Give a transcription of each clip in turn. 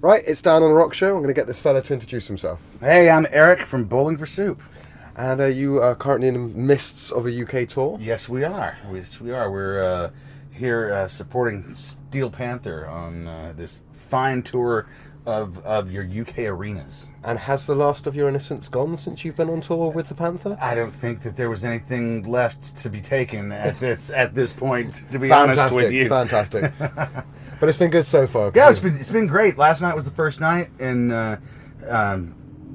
Right, it's Dan on the Rock Show. I'm going to get this fella to introduce himself. Hey, I'm Eric from Bowling for Soup. And you are currently in the midst of a UK tour? Yes, we are. We are. We're here supporting Steel Panther on this fine tour of your UK arenas. And has the last of your innocence gone since you've been on tour with the Panther? I don't think that there was anything left to be taken at this point. To be honest with you, fantastic. But it's been good so far. Yeah, it's been great. Last night was the first night, and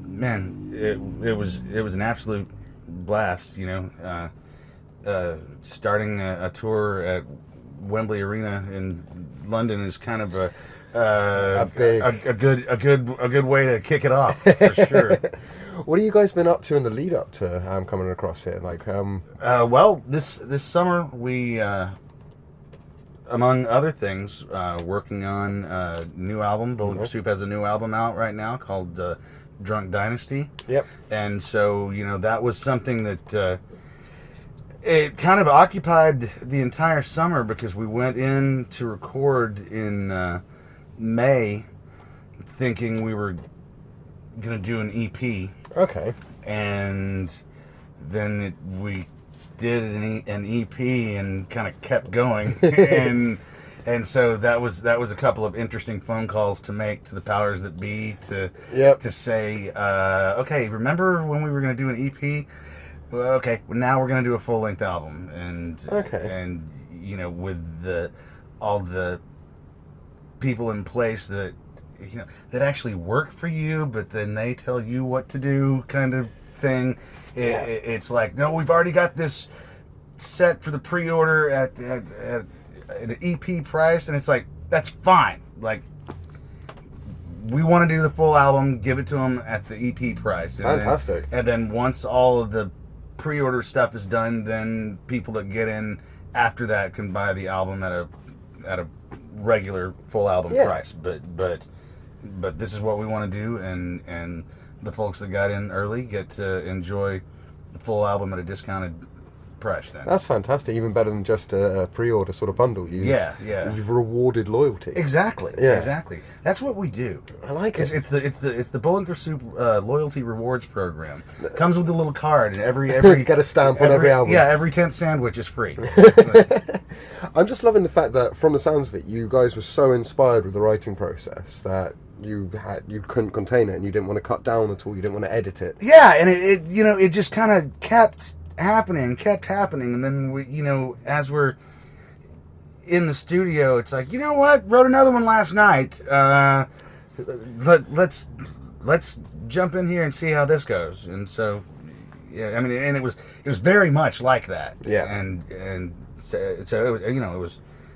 man, it was an absolute blast. You know, starting a tour at Wembley Arena in London is kind of a good way to kick it off for sure. What have you guys been up to in the lead up to coming across here? Well, this summer we, among other things, working on a new album. Bowling for Soup has a new album out right now called Drunk Dynasty. Yep. And so that was something that it kind of occupied the entire summer because we went in to record in May, thinking we were gonna do an EP. Okay. And then we did an EP and kind of kept going, and so that was a couple of interesting phone calls to make to the powers that be to say, okay, remember when we were gonna do an EP? Well, okay, now we're gonna do a full length album, and with all the people in place that that actually work for you, but then they tell you what to do, kind of thing. It's like, no, we've already got this set for the pre-order at an EP price, and it's like, that's fine. Like, we want to do the full album, give it to them at the EP price. Fantastic. And then once all of the pre-order stuff is done, then people that get in after that can buy the album at a regular full album price. But this is what we want to do, and the folks that got in early get to enjoy the full album at a discounted price. Then that's fantastic. Even better than just a pre-order sort of bundle. You've rewarded loyalty. Exactly. Yeah. Exactly. That's what we do. I like it. It's the Bowling for Soup loyalty rewards program. Comes with a little card, and every you get a stamp on every album. Yeah, every 10th sandwich is free. I'm just loving the fact that, from the sounds of it, you guys were so inspired with the writing process that you couldn't contain it, and you didn't want to cut down at all. You didn't want to edit it. Yeah, and it just kind of kept happening, and then we, as we're in the studio, it's like, you know what, wrote another one last night. Let's jump in here and see how this goes. And so, yeah, I mean, and it was very much like that. Yeah, and so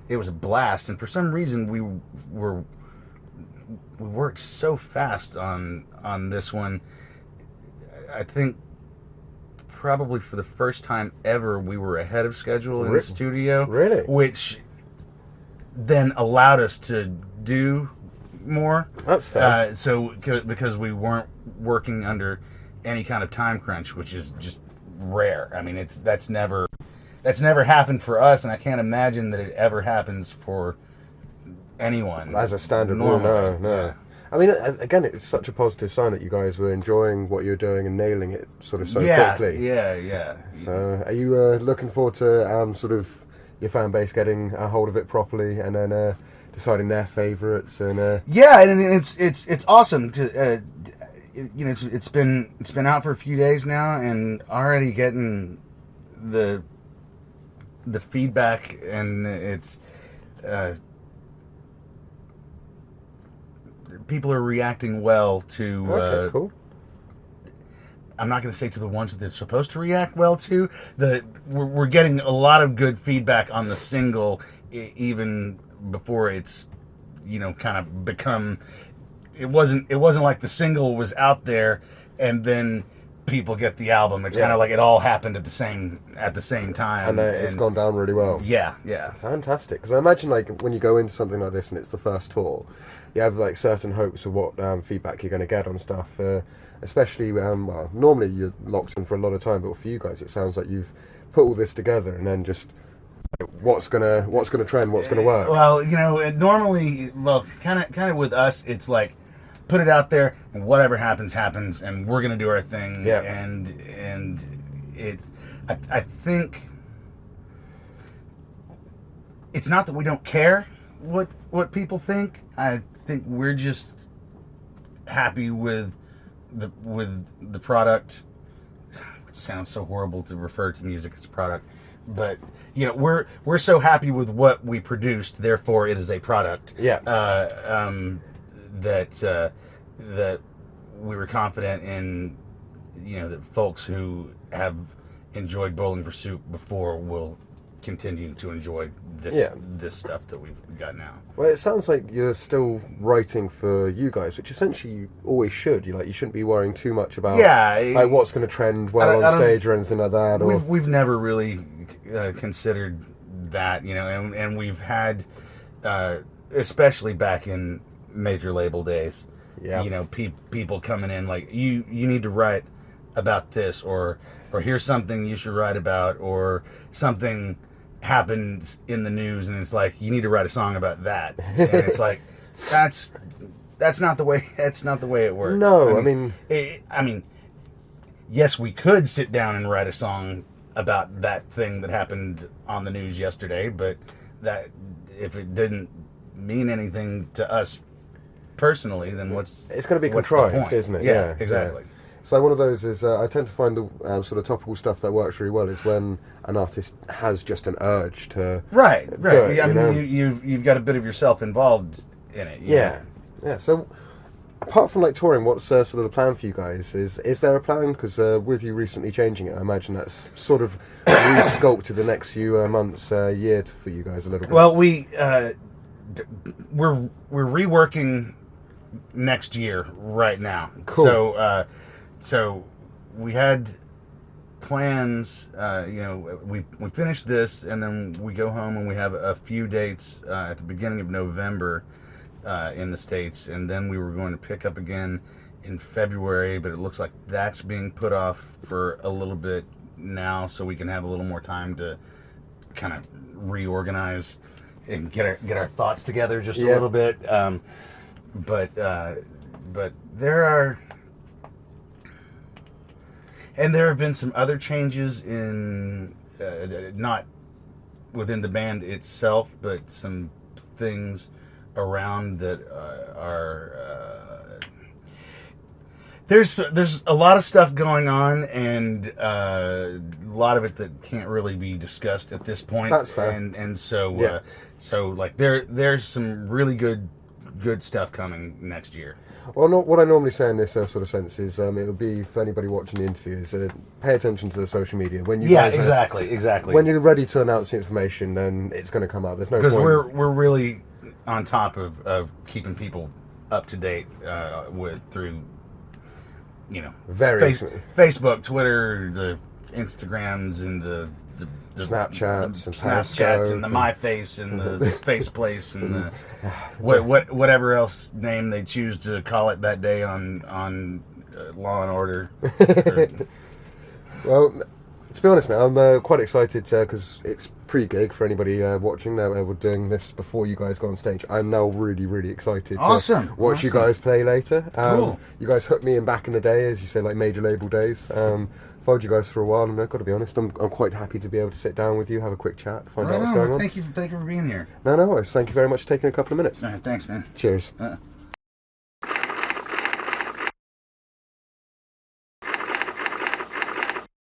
it was a blast, and for some reason we worked so fast on this one. I think probably for the first time ever we were ahead of schedule in the studio. Really? Which then allowed us to do more. That's fair. Because we weren't working under any kind of time crunch, which is just rare. I mean, that's never happened for us, and I can't imagine that it ever happens for anyone. As a standard rule, no. Yeah. I mean, again, it's such a positive sign that you guys were enjoying what you were doing and nailing it sort of so quickly. Yeah. So, are you looking forward to sort of your fan base getting a hold of it properly and then deciding their favourites and? Yeah, and it's awesome to it's been out for a few days now, and already getting the feedback, and it's. People are reacting well to. Okay, cool. I'm not going to say to the ones that they're supposed to react well to. We're getting a lot of good feedback on the single, even before it's, kind of become. It wasn't like the single was out there, and then people get the album. It's kind of like it all happened at the same time, and it's gone down really well. Yeah. Fantastic. Because I imagine, like, when you go into something like this and it's the first tour, you have like certain hopes of what feedback you're going to get on stuff. Especially normally you're locked in for a lot of time, but for you guys, it sounds like you've put all this together and then just what's gonna trend, what's gonna work. Well, normally, kind of with us, it's like put it out there, and whatever happens, happens, and we're gonna do our thing. Yeah. And it's, I think it's not that we don't care what people think. I think we're just happy with the product. It sounds so horrible to refer to music as a product, but we're so happy with what we produced, therefore it is a product. Yeah. That we were confident in, that folks who have enjoyed Bowling for Soup before will continue to enjoy this stuff that we've got now. Well, it sounds like you're still writing for you guys, which essentially you always should. You shouldn't be worrying too much about like what's going to trend well on stage or anything like that. Or we've never really considered that, and we've had, especially back in major label days, people coming in like, you need to write about this, or here's something you should write about, or something happened in the news and it's like, you need to write a song about that. And it's like, that's not the way it works. No, I mean, yes, we could sit down and write a song about that thing that happened on the news yesterday, but that, if it didn't mean anything to us personally, then it's going to be contrived, isn't it? Yeah, exactly. Yeah. So one of those is, I tend to find the sort of topical stuff that works really well is when an artist has just an urge to right. do it, I mean, you've got a bit of yourself involved in it. Yeah. So apart from like touring, what's sort of the plan for you guys? Is there a plan? Because with you recently changing it, I imagine that's sort of re-sculpted the next few months, year for you guys a little bit. Well, we're reworking next year right now. Cool. So we had plans. We finish this, and then we go home, and we have a few dates at the beginning of November in the States, and then we were going to pick up again in February, but it looks like that's being put off for a little bit now, so we can have a little more time to kind of reorganize and get our thoughts together just a little bit. But there are. And there have been some other changes in, not within the band itself, but some things around that are. There's a lot of stuff going on, and a lot of it that can't really be discussed at this point. That's fair. And so like there's some really good stuff coming next year. Well, what I normally say in this sort of sense is it would be for anybody watching the interview is pay attention to the social media. When you guys exactly. When you're ready to announce the information, then it's going to come out. There's no point. Because we're really on top of keeping people up to date through Facebook, Twitter, the Instagrams, and the Snapchats and the MyFace and the Faceplace and the whatever else name they choose to call it that day on Law and Order. Well, to be honest, mate, I'm quite excited because it's pre-gig for anybody watching. We're doing this before you guys go on stage. I'm now really, really excited to watch you guys play later. Cool. You guys hooked me in back in the day, as you say, like major label days. Followed you guys for a while, and I've got to be honest, I'm quite happy to be able to sit down with you, have a quick chat, find out what's going on. Thank you for being here. No worries. Thank you very much for taking a couple of minutes. All right, thanks, man. Cheers.